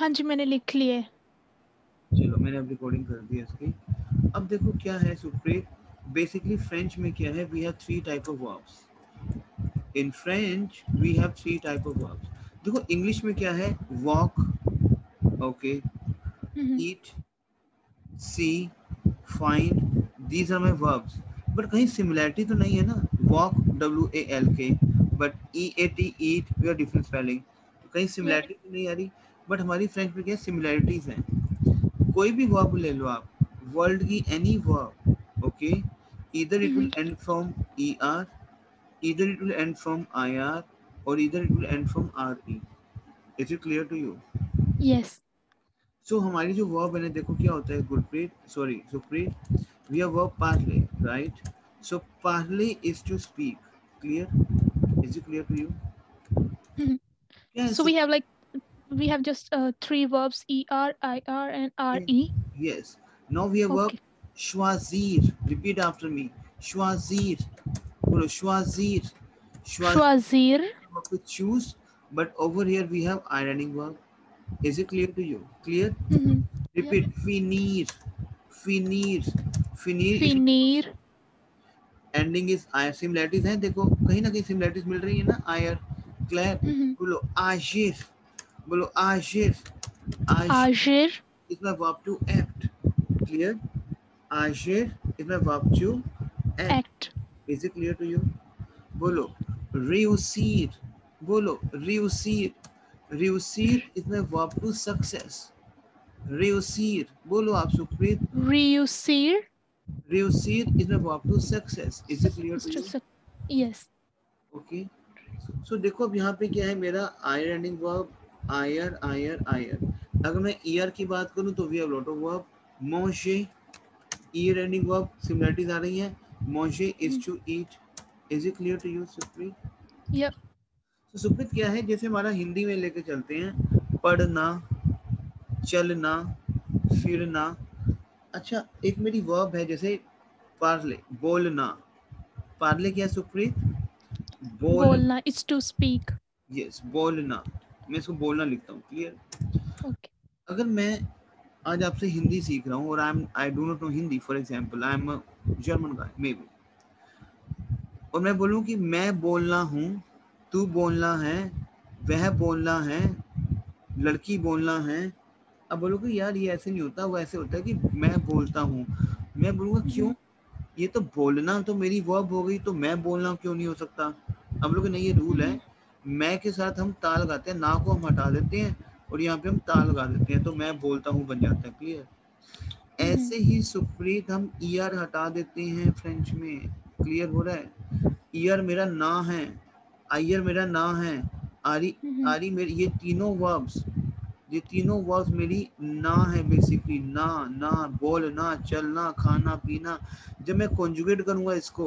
हाँ जी, मैंने लिख लिए। चलो मैंने अब रिकॉर्डिंग कर दी है इसकी। अब देखो क्या है सुप्रीत, बेसिकली फ्रेंच में क्या है, we have three type of verbs. In French we have three type of verbs. देखो इंग्लिश में क्या है, walk, okay, eat, see, find, these are my verbs. But कहीं सिमिलैरिटी तो नहीं है ना, walk WALK, but EAT eat we are different spelling, तो कहीं Yeah. सिमिलैरिटी तो नहीं आ रही। बट हमारी फ्रेंच में क्या सिमिलैरिटीज हैं। कोई भी वर्ब ले लो आप, वर्ल्ड की एनी वर्ब, ओके, इधर it will and from ER, either it will end from IR, or either it will end from RE. Is it clear to you? Yes. So हमारी जो verb है ना, देखो क्या होता है Gurpreet, sorry Supreet, we have verb parley, right? So parley is to speak. Clear? Is it clear to you? Mhm. क्या है So we soup? have like we have just three verbs: ER, IR, and RE. Yes. Now we have verb Okay. schwazir. Repeat after me. Schwazir. बोलो schwazir. Schwazir Schwazir. verb to choose, but over here we have ironing verb. Is it clear to you? Clear? Mm-hmm. Yep. Repeat. Finir. Finir. Finir is Finir. ending is आयर। Similarities हैं, देखो कहीं ना कहीं similarities मिल रही है ना, आयर। Clear? Mm-hmm. बोलो आशिर। बोलो Ashir. Ashir Ajir. is my verb to act. Clear? Ashir is my verb to act. Act. Is it clear to you? बोलो रियूसीर। बोलो रियूसीर। रियूसीर is my verb to success. रियूसीर बोलो आप Supreet. Reusir. रियूसीर is my verb to success. Is it clear to you? Yes. Okay. So देखो अब यहाँ पे क्या है, मेरा आयर एंडिंग वर्ब, आयर आयर आयर। अगर मैं ईयर की बात करूँ तो we have lot of verb. मोशे, ईयर एंडिंग वर्ब, सिमिलरिटीज आ रही हैं। मोशे Mhm. Is to eat. Is it clear to you Supreet? Yep. तो सुप्रीत क्या है, जैसे हमारा हिंदी में लेके चलते हैं, पढ़ना, चलना, फिरना। अच्छा एक मेरी वर्ब है जैसे पार्ले, बोलना। पार्ले क्या है सुप्रीत? बोल, Bolna is to speak. Yes बोलना, मैं इसको बोलना लिखता हूँ। क्लियर? Okay. अगर मैं आज आपसे हिंदी सीख रहा हूँ और I do not know Hindi, for example I am German guy may be, और मैं बोलूँ कि मैं बोलना हूँ, तू बोलना है, वह बोलना है, लड़की बोलना है। अब बोलो कि यार ये ऐसे नहीं होता, वो ऐसे होता है कि मैं बोलता हूँ। मैं बोलूँगा क्यों, Mhm. ये तो बोलना तो मेरी वर्ब हो गई, तो मैं बोलना क्यों नहीं हो सकता? अब लोग नहीं, ये रूल है, Mhm. मैं के साथ हम ता लगाते हैं, ना को हम हटा देते हैं और यहाँ पे हम ता लगा देते हैं, तो मैं बोलता हूँ बन जाता है। क्लियर? Mhm. ऐसे ही सुप्रीत हम ईयर हटा देते हैं फ्रेंच में। क्लियर हो रहा है? ईयर मेरा ना है, आयर मेरा ना है, आरी, Mhm. आरी मेरी, ये तीनों वर्ब्स, ये तीनों वर्ब्स मेरी ना है बेसिकली। ना, ना, बोलना, चलना, खाना पीना। जब मैं कॉन्जुगेट करूंगा इसको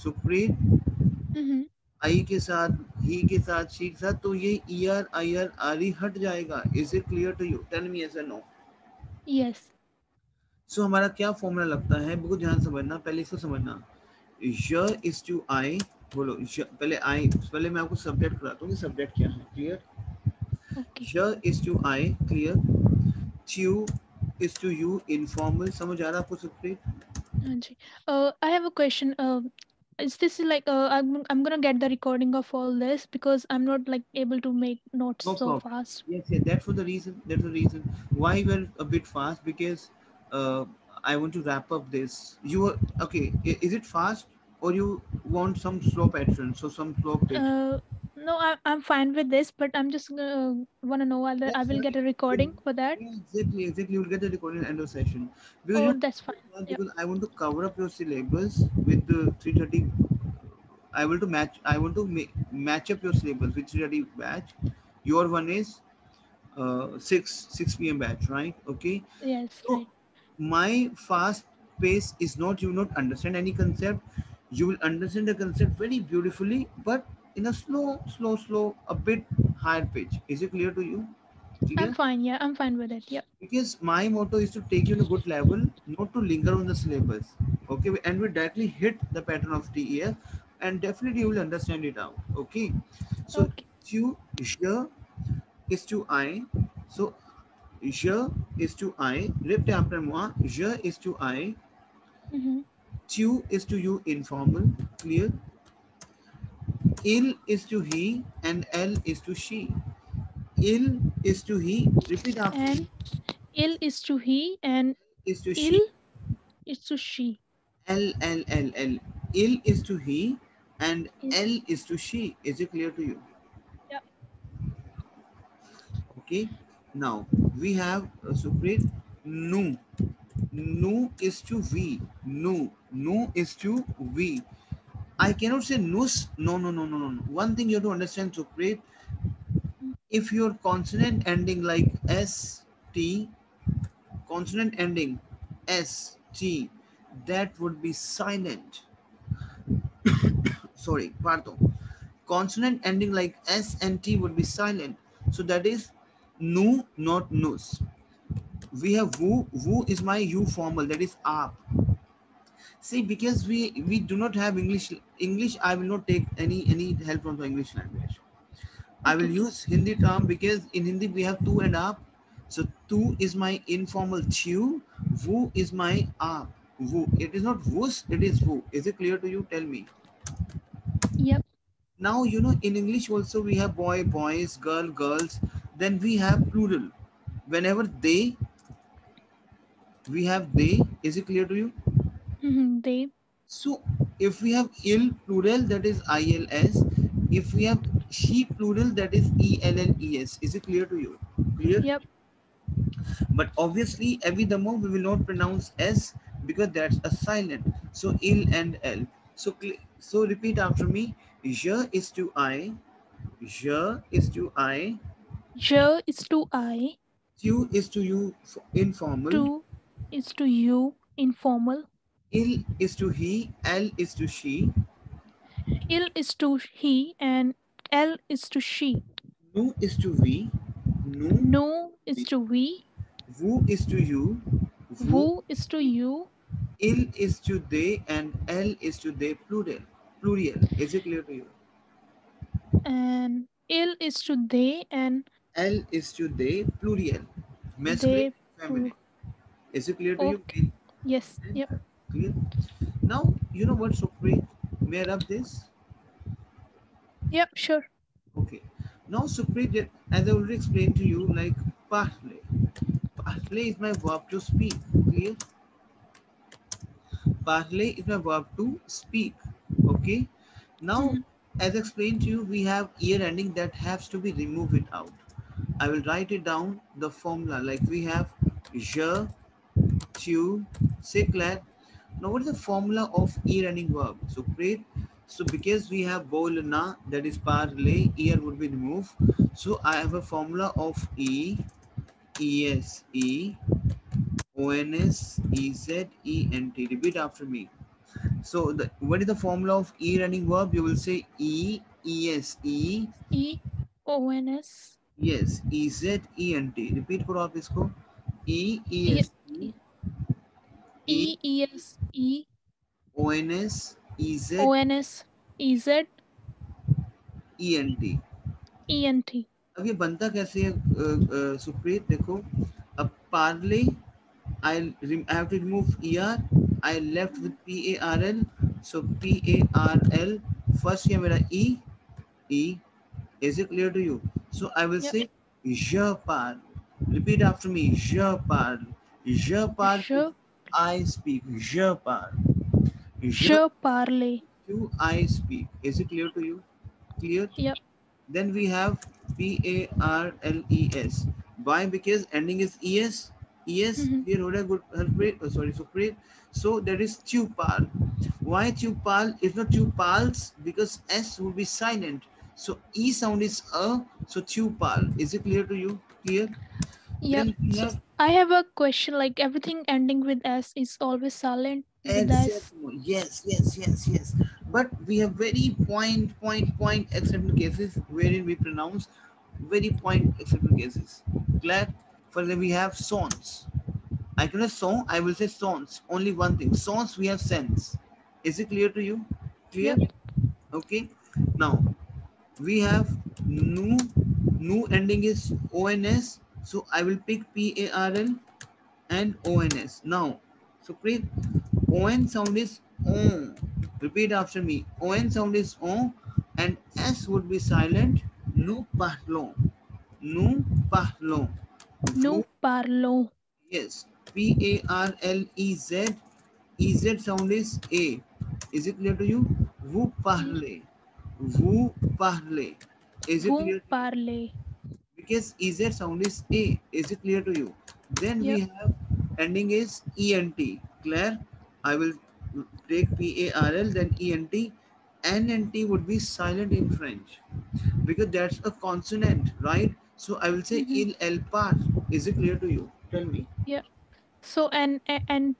सुप्रीत, Mhm. आई के साथ, ही के साथ, शी के साथ, तो ये ईयर आयर आरी हट जाएगा। Is it clear to you? Tell me yes और नो। Yes. सो हमारा क्या फॉर्मूला लगता है, बिल्कुल ध्यान समझना, पहले इसको समझना। य इज टू आई, बोलो पहले आई, पहले मैं आपको सब्जेक्ट कराता हूँ कि सब्जेक्ट क्या है। क्लियर? Okay. य इज टू आई। क्लियर? ट्यू इज टू यू, इनफॉर्मल। समझ आ रहा है आपको सुप्रीत? हाँ जी. I have a question. Is this like I'm gonna get the recording of all this because I'm not like able to make notes No so problem. fast. Yes, yes. That's for the reason. That's the reason why we're a bit fast, because uh, I want to wrap up this. You are okay? Is it fast, or you want some slow pattern? So some slow pitch. Uh, no, I'm fine with this, but I'm just wanna know whether I That's will fine. get a Yeah, recording for that. yeah, exactly, exactly. You'll get the recording end of session, because you Oh, know, that's fine. Yep. because I want to cover up your syllabus with the 3:30. I want to match. I want to match up your syllabus with 3:30 batch. Your one is 6 p.m. batch, right? Okay. Yes, So right. my fast pace is not, you will not understand any concept. You will understand the concept very beautifully, but in a slow, a bit higher pitch. Is it clear to you? I'm Clear? fine. Yeah, I'm fine with it. Yep. Because my motto is to take you to a good level, not to linger on the syllabus. Okay, and we directly hit the pattern of TEF, and definitely you will understand it out. Okay, so Okay. to here is to I. So Je is to I. Répétez après moi. Je is to I. Mm-hmm. Tu is to you, informal. Clear? Il is to he and elle is to she. Il is to he. Repeat after me. And il is to he and Is to il she. is to she. L. Il is to he and Il. L is to she. Is it clear to you? Yep. Okay. Now we have Supreet. Nu. Nu is to we. Nu. Nu is to we. I cannot say nus. No. One thing you have to understand, Supreet. If your consonant ending like S, T, consonant ending S, T, that would be silent. Sorry, pardon. Consonant ending like S and T would be silent. So that is nu, not nus. We have woo. Woo is my U formal. That is aap. See, because we do not have English. English, I will not take any help from the English language. I will Okay. use Hindi term because in Hindi we have tu and aap. So tu is my informal chew. Woo is my aap. Woo. It is not woos. It is woo. Is it clear to you? Tell me. Yep. Now you know in English also we have boy, boys, girl, girls. Then we have plural. Whenever they, we have they. Is it clear to you? Mm-hmm. They. So if we have ill plural, that is ILS. If we have she plural, that is ELLES. Is it clear to you? Clear? Yep. But obviously, every the more we will not pronounce S because that's a silent. So ill and L. So so repeat after me. Je is to I. Je is to I. Je is to I. Tu is to you, informal. To is to you, informal. Il is to he. L is to she. Il is to he and L is to she. Nu is to we. Nu. No is to we. Woo is to you. Woo. Who is to you. Il is to they and L is to they, plural. Plural. Is it clear to you? And il is to they and L is to they, plural. Masculine, they. feminine. Is it clear to you? Okay. Yes. And Yep. clear. Now you know what, Supreet? May I rub this? Yep. Sure. Okay. Now Supreet, as I already explained to you, like parle. Parle is my verb to speak. Clear? Parle is my verb to speak. Okay. Now, Mm-hmm. as explained to you, we have ear ending that has to be removed it out. I will write it down the formula like we have je, tu, cyclet. Now, what is the formula of ear ending verb? So, great. So, because we have bolna, that is parle, ear would be removed. So, I have a formula of es, ons, ent. Repeat after me. So what is the formula of e running verb? You will say e, E O N S. yes, ent. Repeat करो आप इसको. e, E es, e, E E S E ons, O N S E Z ent. E N T. अब ये बनता कैसे है सुप्रीत देखो. अब parley, I have to remove er. I left with parl. So parl. First here मेरा e. Is it clear to you? So I will Yep. say je parle. Repeat after me. Je parle. Je parle. Je I speak. Je parle. Je Je parle. you I speak. Is it clear to you? Clear? Yep. Then we have parles. Why? Because ending is es. Es. Mm-hmm. Clear? Ho raha hai? Good. Harpreet. Oh, sorry. Supreet. So that is tu parle. Why tu parle? It's not tu parles because s will be silent. So e sound is a. So tu parle. Is it clear to you? Clear? Yep. Then we So have I have a question. Like everything ending with S is always silent with S. exactly. Yes. But we have very point exception cases wherein we pronounce very point exception cases. Glad. For example, we have sons. I cannot song. I will say sons. Only one thing. Sons we have sense. Is it clear to you? Clear? Yep. Okay. Now we have nu. Nu ending is ons. So I will pick PARL and ONS. Now, Supreet, ON sound is on. Repeat after me. ON sound is on and S would be silent. Nous parlons. Nous parlons. Vous, Nous parlons. yes. PARLEZ. EZ sound is A. Is it clear to you? Vous Ye- parlez. Vous parlez. Is it Vous clear to you? parlez. Because EZ sound is A. Is it clear to you? Then we Yep. have ending is ENT. Clear? I will take PARL then ENT. N and T would be silent in French because that's a consonant, right? So I will say Mm-hmm. il, el, par. Is it clear to you? Tell me. Yeah. So and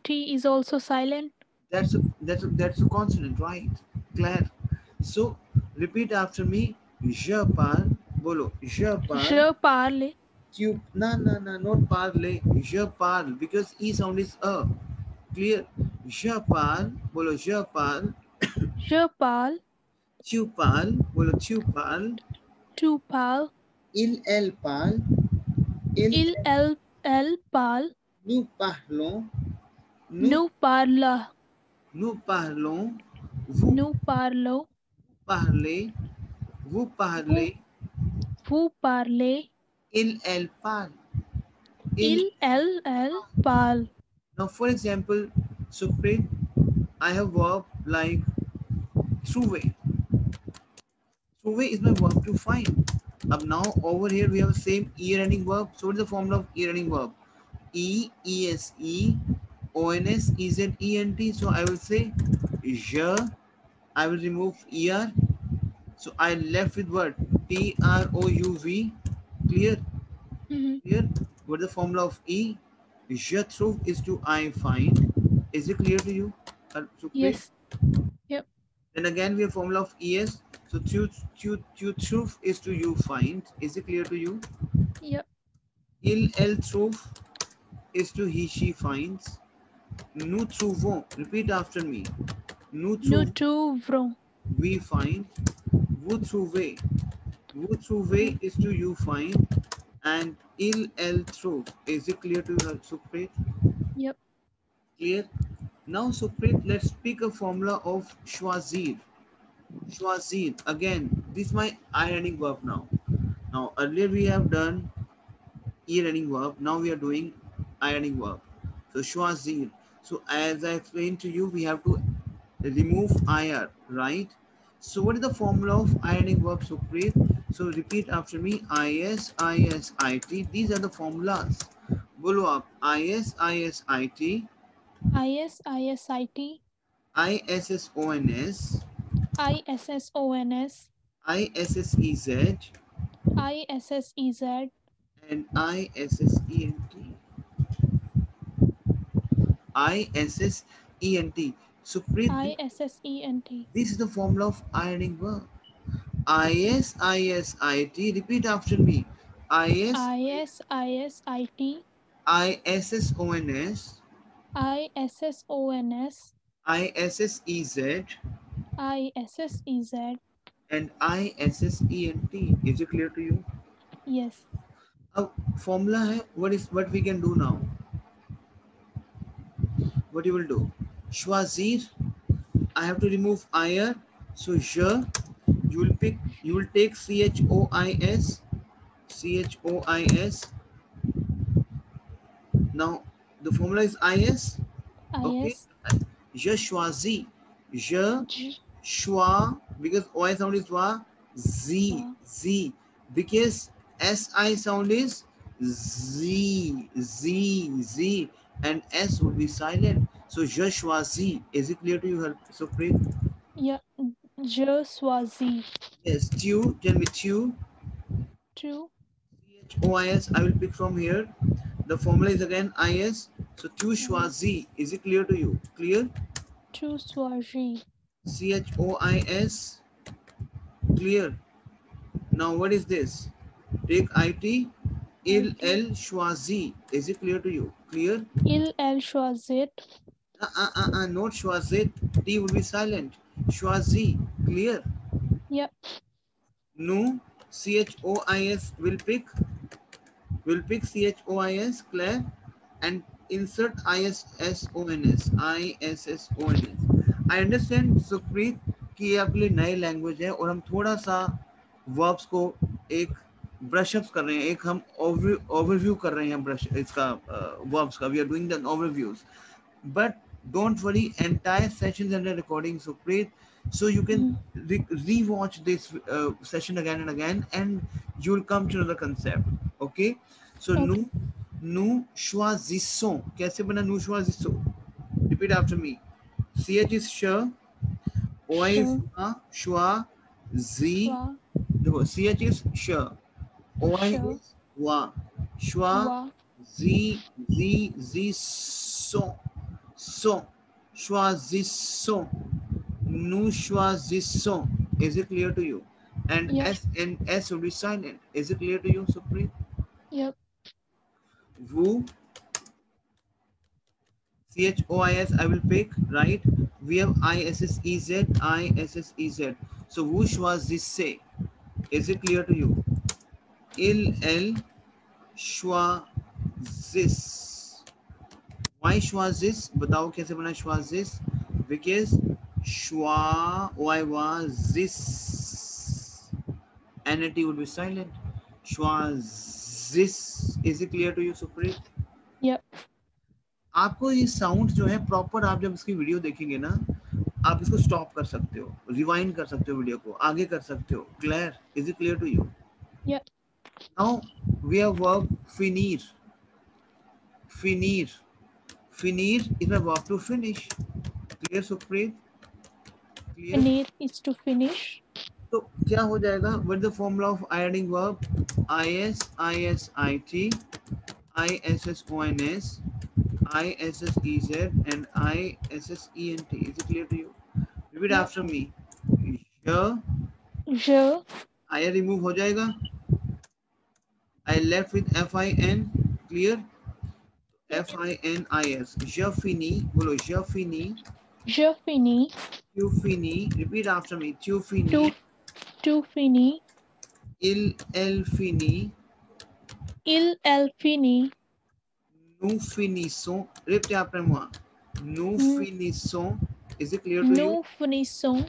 T is also silent. That's a consonant, right? Claire. So repeat after me. Je parle. Bolo. Je parle. Je parle. Tu. No, no, no, not parle. Je parle because e sound is a. Clear. Je parle. Bolo. Je parle. Je parle. Tu parles. Bolo. Tu parles. Tu parles. Il, elle parle. Il, Il elle parle. nous parlons. Nous, Nous parle. nous parlons. Vous Nous parlons. parlez. Vous Vous parlez. vous parlez. Il, elle parle. Il. Elle parle. Now, for example, Supreet, I have verb like throughway. Throughway is my verb to find. Up now, over here we have the same e-running verb. So what is the formula of e-running verb? E, E-S-E, O-N-S, E-Z, E-N-T. So I will say je. I will remove er. So I left with what? T-R-O-U-V. Clear? Mm-hmm. Clear? What is the formula of E? Je trouve is to I find. Is it clear to you? Supreet? Yes. Yep. Then again we have formula of ES. So to truth is to you find. Is it clear to you? Yep. Il, elle trouve is to he, she finds. Nous trouvons. Repeat after me. Nous Nous trouvons. trouverons. We find. Vous trouvez. Vous trouvez is to you find. And il, elle trouve. Is it clear to you, Supreet? Yep. Clear? Now, Supreet, let's pick a formula of choisir. Choisir. Again, this is my I-running verb now. Now, earlier we have done E-running verb. Now we are doing I-running verb. So, choisir. So, as I explained to you, we have to remove IR, right? So, what is the formula of I-running verb, Supreet? So, repeat after me. IS, IS, IT. These are the formulas. Bolo up. IS, IS, IT. IS ISIT. ISSONS. ISSONS. ISSEZ. ISSEZ. And ISSENT. ISSENT. Supreet, ISSENT. this is the formula of ironing verb. IS, ISIT. Repeat after me. IS, ISISIT. ISSONS. ISSONS. ISSEZ. ISSEZ. And ISSENT. Is it clear to you? Yes. अब formula है. What we can do now? What you will do? Choisir. I have to remove IR. So je. You will take CHOIS. CHOIS. Now the formula is IS. Okay. IS. Je choisis. Je choix because OI sound is wa. Z. Z. Because SI sound is Z. Z. Z. And S would be silent. So je choisis. Is it clear to you, Supreet? Yeah. Je choisis. Yes. Tu. Tell me tu. Tu. CHOIS. I will pick from here. The formula is again IS. So tu choisis. Is it clear to you? Clear? Tu choisis. CHOIS. Clear. Now what is this? Take IT. Il, elle choisit. Is it clear to you? Clear? Il elle choisit. Not choisit. T would be silent. Choisit. Clear? Yep. Nous. CHOIS will pick. We'll pick CHOIS, Claire, and insert ISSONS. I understand, Sukhpreet, कि ये आपके लिए नई language है और हम थोड़ा सा वर्ब्स को एक ब्रश अप कर रहे हैं, एक हम ओवरव्यू कर रहे हैं ब्रश इसका वर्ब्स का. We are doing the overviews, but don't worry, entire sessions under recording, Sukhpreet, so you can re-watch this session again and again, and you'll come to know the concept. Okay, so Okay. nu schwaziso. कैसे बना nu schwaziso? Repeat after me. CH is sh, O is Sure. schwa, z. Wa. देखो CH is sh, O Sure. is wa, schwa, Wa. z so, so, schwaziso, nu schwaziso. Is it clear to you? And Yep. S and S will be silent. Is it clear to you, Supreet? Yep. Wu, CHOIS, I will pick, right? We have ISSEZ, ISSEZ. So wu schwazise. Is it clear to you? Il el schwazis. Why schwazis? बताओ कैसे बना schwazis? Because schwa, y was this. NAT would be silent. Schwazis. Is it clear to you, Supreet? Yep. आपको ये sound जो है proper, आप जब इसकी वीडियो देखेंगे ना, आप इसको स्टॉप कर सकते हो, रिवाइंड कर सकते हो, वीडियो को आगे कर सकते हो. Clear? Is it clear to you? Yep. Now we have verb फिनीर. फिनीर, फिनीर is a verb to finish. Clear Supreet? Clear? Finir is to finish. तो क्या हो जाएगा? What the formula of ending verb? IS, ISIT, ISSONS, ISSEZ and ISSENT. Is it clear to you? Repeat Yep. after me. Here, Je. I remove हो जाएगा. I left with FIN. Clear? Yep. FINIS. Je fini. बोलो je fini. Je finis. Tu fini. Repeat after me. Tu fini. Tu finis. Il fini. Il finit. Nous finissons. Repeat after moi. Nous Mm. finissons. Is it clear to you? Nous finissons.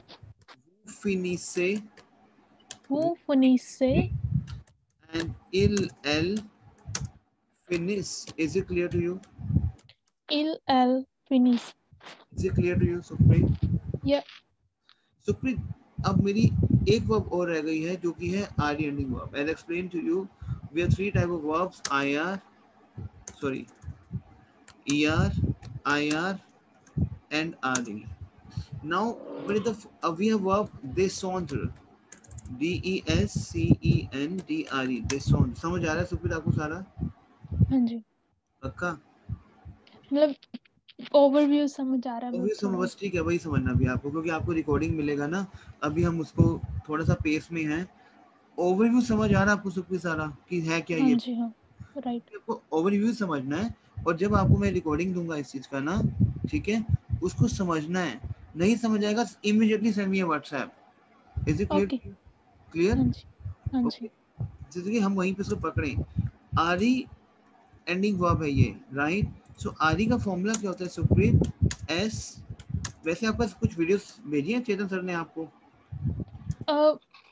Vous finissez. Vous finissez. And elle finish. Is it clear to you? Il finit. Is it clear to you, Supreet? Yep. Supreet, अब मेरी एक verb और रह गई है जो कि है R ending verb. I'll explain to you. We have three type of verbs: ER, IR, and RE. Now, what is we have verb descendre. DESCENDRE. Descendre. समझ आ रहा है सुप्रीत आपको सारा? हाँ जी. पक्का? मतलब ओवरव्यू समझ आ रहा है. ओवरव्यू समझ, बस ठीक है, वही समझना भी आपको, क्योंकि आपको रिकॉर्डिंग मिलेगा ना. अभी हम उसको थोड़ा सा पेस में हैं. ओवरव्यू समझ आ रहा है आपको सुप्रीत सारा कि है क्या? ये जी हाँ. राइट. आपको ओवरव्यू समझना है, और जब आपको मैं रिकॉर्डिंग दूंगा इस चीज का ना, ठीक है, उसको समझना है. नहीं समझ आएगा, immediately send me WhatsApp. Is it clear? Clear? हाँ जी. जैसे कि हम वहीं पे इसको पकड़ें. आरी एंडिंग वर्ब है ये, राइट? सो आरी का फॉर्मूला क्या होता है सुप्रीत? एस. वैसे आपका कुछ वीडियोस भेजी है चेतन सर ने आपको?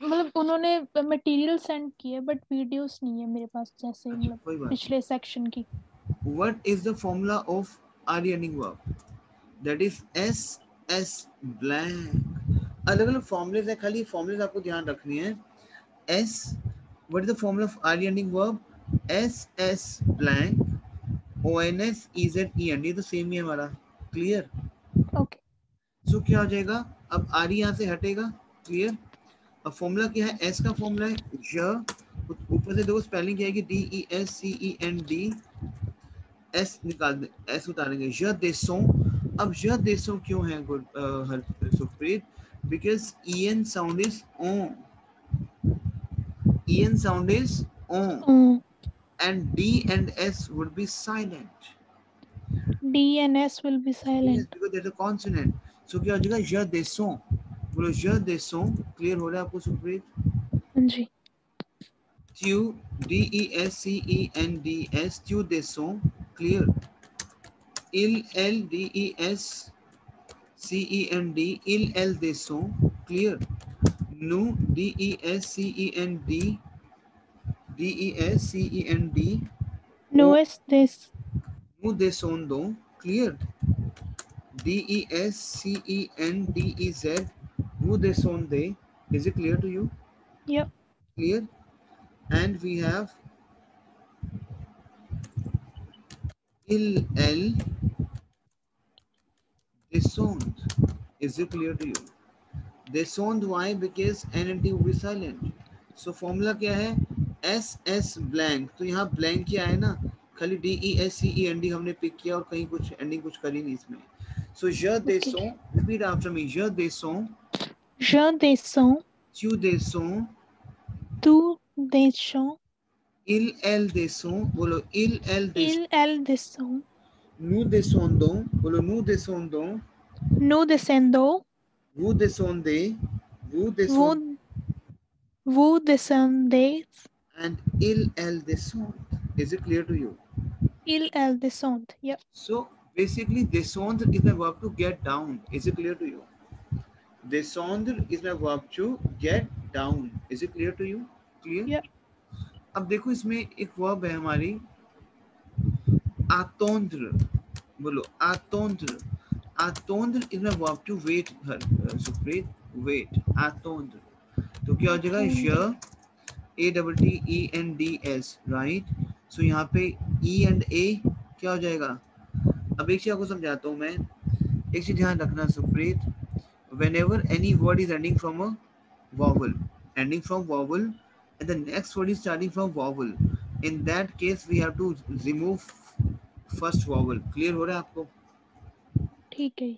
मतलब उन्होंने मटेरियल सेंड किए, बट वीडियोस नहीं है मेरे पास, जैसे मतलब पिछले सेक्शन की. What is the formula of आरी ending verb? That is S blank. अलग अलग फॉर्मूलेज है, खाली फॉर्मूलेज आपको ध्यान रखनी है. S, what is the formula of आरी ending verb? S blank ONS EZENT. ये तो सेम ही है हमारा. क्लियर? ओके. सो क्या हो जाएगा? अब आरी यहाँ से हटेगा. क्लियर? अब फॉर्मूला क्या है? एस का फॉर्मूला है ज, ऊपर से देखो स्पेलिंग क्या है? DESCEND. एस निकाल दे, एस उतारेंगे. ज देसों. अब ज देसों क्यों है Supreet? Because EN sound is on. EN sound is on. And D and S would be silent. D and S will be silent. Yes, because there's a consonant. So क्या हो जाएगा? ज देसों. बोलो ज देसों. क्लियर हो रहा है आपको सुप्रीत? हाँ जी. Tu, DESCENDS, tu descends, clear. Il, LDESCEND, il, elle descend, clear. Nous, DESCEND, DESCEND, No oh, es this. nous descendons, clear. DESCENDEZ, vous descendez. Is it clear to you? Yep. Clear. And we have il, elle descend. Is it clear to you? Descend, why? Because NNT will be silent. So formula क्या है? SS blank. तो यहाँ blank क्या है ना? खाली DESCEND हमने pick किया और कहीं कुछ एंडिंग कुछ करी नहीं इसमें. So je Okay. descends. Repeat after me. Je descends. Je descends. Tu descends. Tu descends. Il, elle descend. बोलो il, elle descend. Elle descend. Nous descendons. बोलो nous descendons. Nous descendons. Vous descendez. Vous descendez. Vous, vous descendez. And il, elle descend. Is it clear to you? Elle descend. Yep. So basically, descendre is my verb to get down. Is it clear to you? Descendre is my verb to get down. Is it clear to you? Clear? Yep. अब देखो इसमें एक verb है हमारी attendre. बोलो attendre. Attendre is my verb to wait. Supreet, wait. Attendre. तो क्या हो जाएगा? Je, ATTENDS, right? So यहाँ पे E and A क्या हो जाएगा? अब एक चीज आपको समझाता हूँ मैं. एक चीज ध्यान रखना Supreet. Whenever any word is ending from a vowel, and the next word is starting from vowel, in that case we have to remove first vowel. Clear हो रहा है आपको? ठीक है.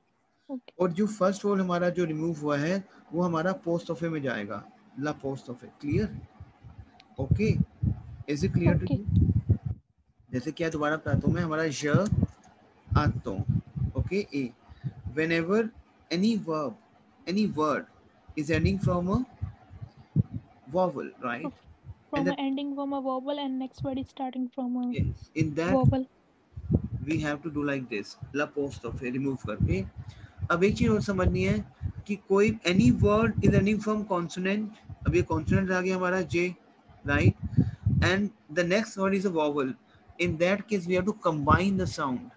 Okay. और जो फर्स्ट वॉवल हमारा जो रिमूव हुआ है वो हमारा पोस्ट ऑफ ए में जाएगा. ला post of A. Clear? Okay. Is it clear to you? जैसे क्या दोबारा बताता हूँ मैं. हमारा ज आतो. Okay. A. Whenever any verb, any word is ending from a vowel, right? From a ending from a vowel and next word is starting from a yes, in that vowel. we have to do like this. La post of a remove करके. अब एक चीज और समझनी है कि कोई any word is ending from consonant. अब ये consonant आ गया हमारा J, right? And the next word is a vowel. In that case, we have to combine the sound.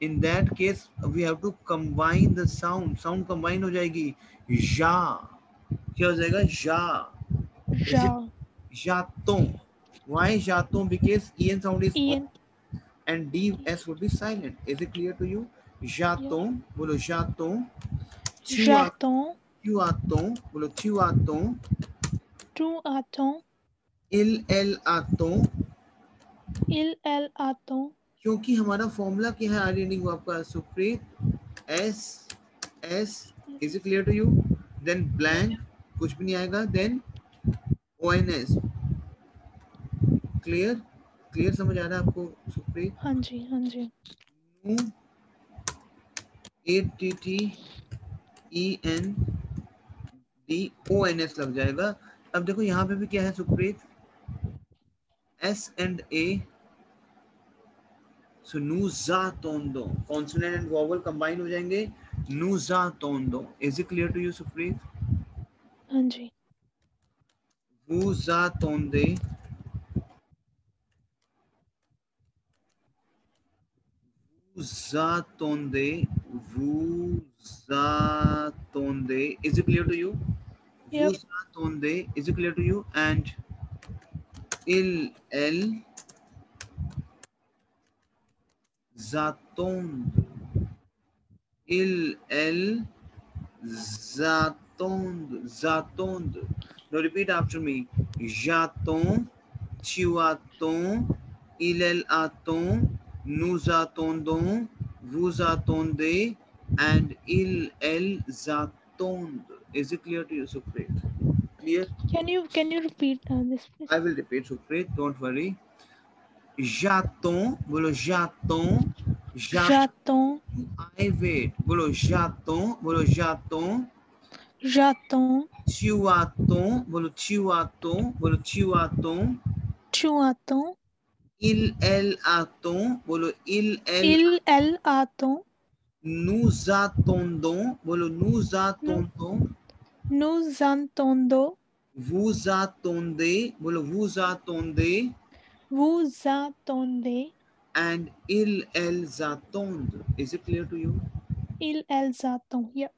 In that case, we have to combine the sound. Sound combine हो जाएगी. Ja. क्या हो जाएगा? Ja. Ja. Jaton. Why jaton? Because en sound is En. and ds would be silent. Is it clear to you? Jaton. बोलो jaton. Jaton. Tu aton. बोलो tu aton. Tu attends. Il, elle aton. Il, elle attend. क्योंकि हमारा formula क्या है आर्यनिंग आपका Supreet? Yes yes. Is it clear to you? Then blank कुछ भी नहीं आएगा. Then ONS. क्लियर? क्लियर समझ आ रहा है आपको सुप्रीत? हाँ जी, हाँ जी. ATTENDONS लग जाएगा. अब देखो यहाँ पे भी क्या है Supreet? S and A. So nous attendons. Consonant and vowel combine हो जाएंगे. Nous attendons. Is it clear to you, Supreet? हाँ जी. Vous attendez. Vous attendez. Vous attendez. Is it clear to you? Yep. Vous attendez. Is it clear to you? And il, elle attendent. Il, elle attendent. Attendent. Now repeat after me. J'attends. Tu attends. Il, elle attend. Nous attendons. Vous attendez. And il, elles attendent. Is it clear to you, Supreet? Clear? Can you repeat this, please? I will repeat, Supreet. Don't worry. J'attends. बोलो j'attends. J'attends. I wait. बोलो j'attends. बोलो j'attends. J'attends. Chihuaton, बोलो chihuaton, बोलो chihuaton. Chuaton. Il el aton, बोलो il el. Il el aton. Nous attendons, बोलो nous Nu- attendons. Nous entendons. Vous attendez, बोलो vous attendez. Vous attendez. And elles attendent. Is it clear to you? Elles attendent. Yeah.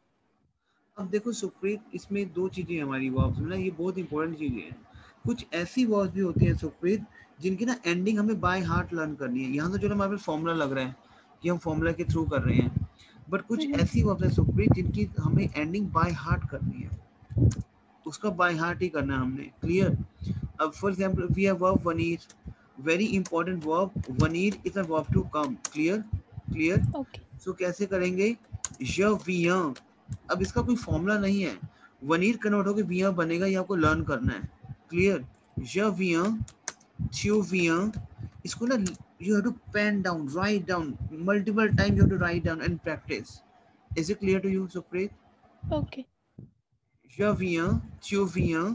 अब देखो सुप्रीत, इसमें दो चीजें हमारी verbs में ना, ये बहुत इंपॉर्टेंट चीजें हैं। कुछ ऐसी वर्ब्स भी होती हैं सुप्रीत जिनकी ना एंडिंग हमें बाय हार्ट लर्न करनी है। यहाँ तो जो हमारे फॉर्मूला लग रहा है कि हम फॉर्मूला के थ्रू कर रहे हैं, बट कुछ ऐसी वर्ब्स हैं सुप्रीत जिनकी हमें एंडिंग बाय हार्ट करनी है, उसका बाय हार्ट ही करना है हमने। क्लियर? अब for example we have verb वनीर, वेरी इंपॉर्टेंट वर्ब। वनीर is a verb to come. Clear? Clear? Okay. So कैसे करेंगे? ज विया। अब इसका कोई फॉर्मूला नहीं है, वनीर कन्वर्ट होकर विया बनेगा, ये आपको लर्न करना है। क्लियर? ज विया, थ्यू विया। इसको ना you have to pen down, write down multiple times, you have to write down and practice. Is it clear to you, Supreet? Okay. Je viens, tu viens,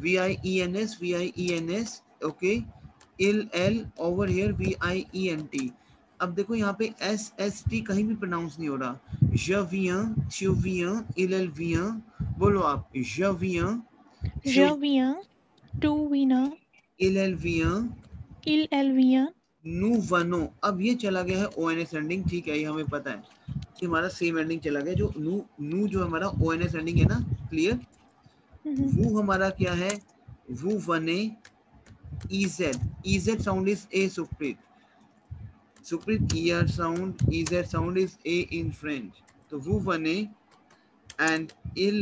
VIENS, VIENS, okay. Il, over here VIENT. अब देखो यहाँ पे SST कहीं भी pronounce नहीं हो रहा। Je viens, tu viens, il vient। बोलो आप, je viens, tu, Je viens. Tu viens. il vient, Il vient. nous venons। अब ये चला गया है ONS एंडिंग, ठीक है, ये हमें पता है कि हमारा सेम एंडिंग चला गया। जो नू जो हमारा ONS एंडिंग है ना, क्लियर? वो हमारा क्या है? वो वने EZ sound is A, Supreet. Supreet, ER sound, EZ sound is A in French. तो वो वने and il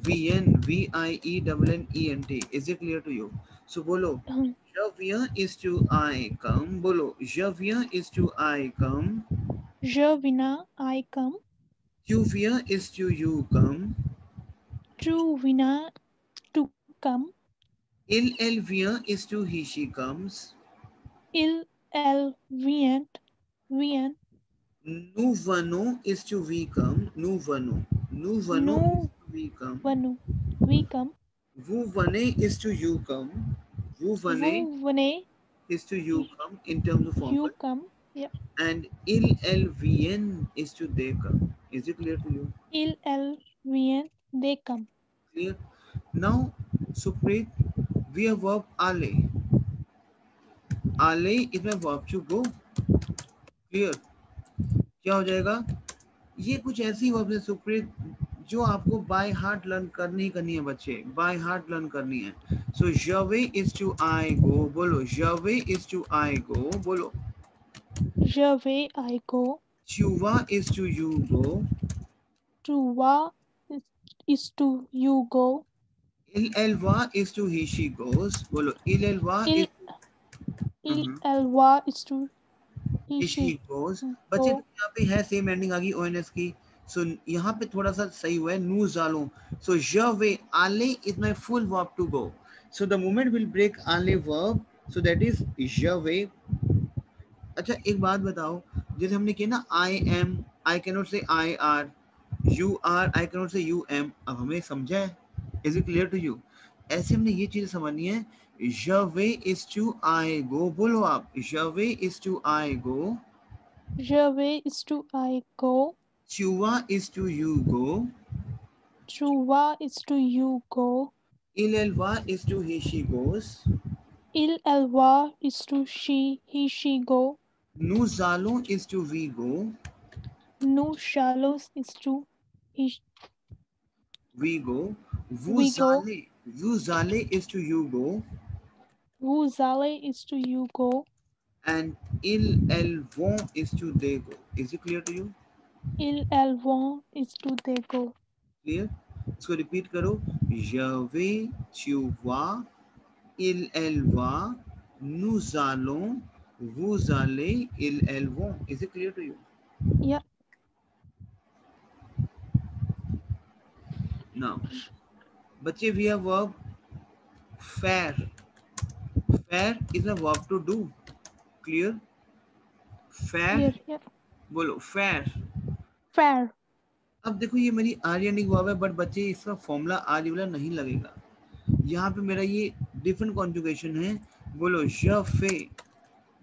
VN VIENNENT. Is it clear to you? So बोलो, je viens is to I come. बोलो, je viens is to I come. Je viens. I come. Tu viens is to you come. Tu viens. To come. Il vient is to he she comes. Il vient. Vient. Nous venons is to we come. Nous venons. Nous venons is Nous to we come. venons. We come. Vous venez is to you come. Vous venez Vous venez. is to you come in terms of formal. You come. Yeah. And il vient is to they come. Is it clear to you? Il vient. They come. Clear? Now, Supreet, we have verb ale. Ale is my verb to go. Clear? क्या हो जाएगा? ये कुछ ऐसी verb है सुप्रीत जो आपको by heart learn करनी है बच्चे, बाय हार्ट लर्न करनी है। सो जवे इज टू आई गो। बोलो, जवे इज टू आई गो। बोलो, Je vais. I go. चुवा is to you go. To wa is to you go. इल एलवा is to he she goes. बोलो, इल एलवा Il wa is to he she she goes. बच्चे go. तो यहाँ पे है सेम एंडिंग आ गई ओएनएस की। सो यहाँ पे थोड़ा सा सही हुआ है, नू जालो। सो जवे आले is my full verb to go. So the moment will break only verb, so that is jave. अच्छा एक बात बताओ, जैसे हमने किया ना I am, I cannot say I are, you are, I cannot say you am। अब हमें समझा है? Is it clear to you? ऐसे हमने ये चीज समझनी है। जवे is to I go। बोलो आप, जवे is to I go। Je vais is to I go. Chuba is to you go। To wa is to you go. Ilelva is to he she goes। Il wa is to he she go. Nous allons is to we go। Nous shallows is to he We go। we go. Vous allez is to you go। Vous allez is to you go. And elles vont is to they go। Is it clear to you? Ils vont is to they go. Clear? इसको repeat करो। Je vais, tu vas, elles va, nous allons, vous allez, elles vont। Is it clear to you? Yeah. Now, बच्चे we have verb faire। Faire is a verb to do। Clear? Faire, Yeah. बोलो faire। Fair. अब देखो ये मेरी आर्यनिक verb है, but बच्चे इसका formula आर्य वाला नहीं लगेगा। यहाँ पे मेरा ये डिफरेंट कॉन्जुगेशन है। बोलो ज फे,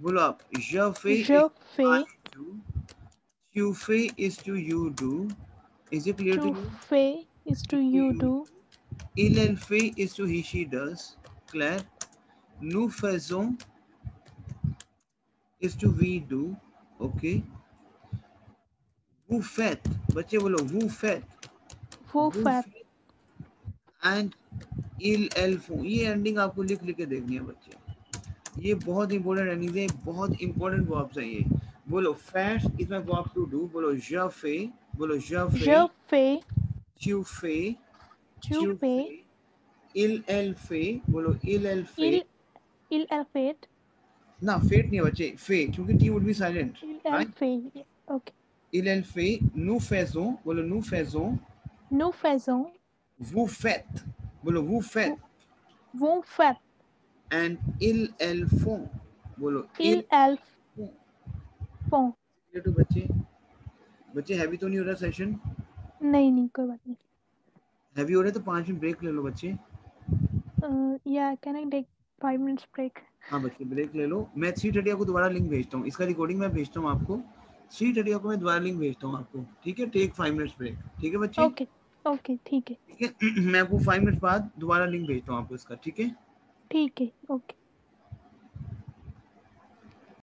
बोलो आप, ज फे Je is fais, I do, you फे is to you do, is it clear to tu you? fais is to Is to you you do. do, il elle fait is to he she does, claire, nous faisons is to we do, okay, vous faites, बच्चे बोलो vous faites, Vous vous faites, faites and il elle font, ये ending आपको लिख लिख के देखनी है बच्चे। ये बहुत इंपॉर्टेंट एंडिंग है, बहुत इंपॉर्टेंट वर्ब्स है ये। बोलो फैट is my verb to do, बोलो je fais, बोलो je fais, je fais, tu fais, tu tu fais, fais, il elle fait, बोलो il elle fait, il, elle fait, ना फेट नहीं है बच्चे, फे, क्योंकि T would be silent, elle right? fait. Okay. il elle fait, nous faisons, बोलो nous faisons, Nous faisons, vous faites, बोलो vous faites, vous, vous faites, and il elle font, बोलो il il, elle font। font. ये तो बच्चे, बच्चे heavy तो नहीं हो रहा सेशन? नहीं नहीं कोई बात नहीं. हैवी हो रहा है तो 5 मिनट ब्रेक ले लो बच्चे। Yeah, can I take 5 minutes break? हाँ बच्चे ब्रेक ले लो। मैं 3:30 को दोबारा लिंक भेजता हूँ, इसका रिकॉर्डिंग मैं भेजता हूँ आपको। 3:30 को मैं दोबारा लिंक भेजता हूँ आपको, ठीक है? टेक 5 मिनट्स ब्रेक, ठीक है बच्चे? Okay, okay, ठीक है. ठीक है। मैं आपको 5 मिनट बाद दोबारा लिंक भेजता हूँ आपको इसका, ठीक है? ठीक है. Okay.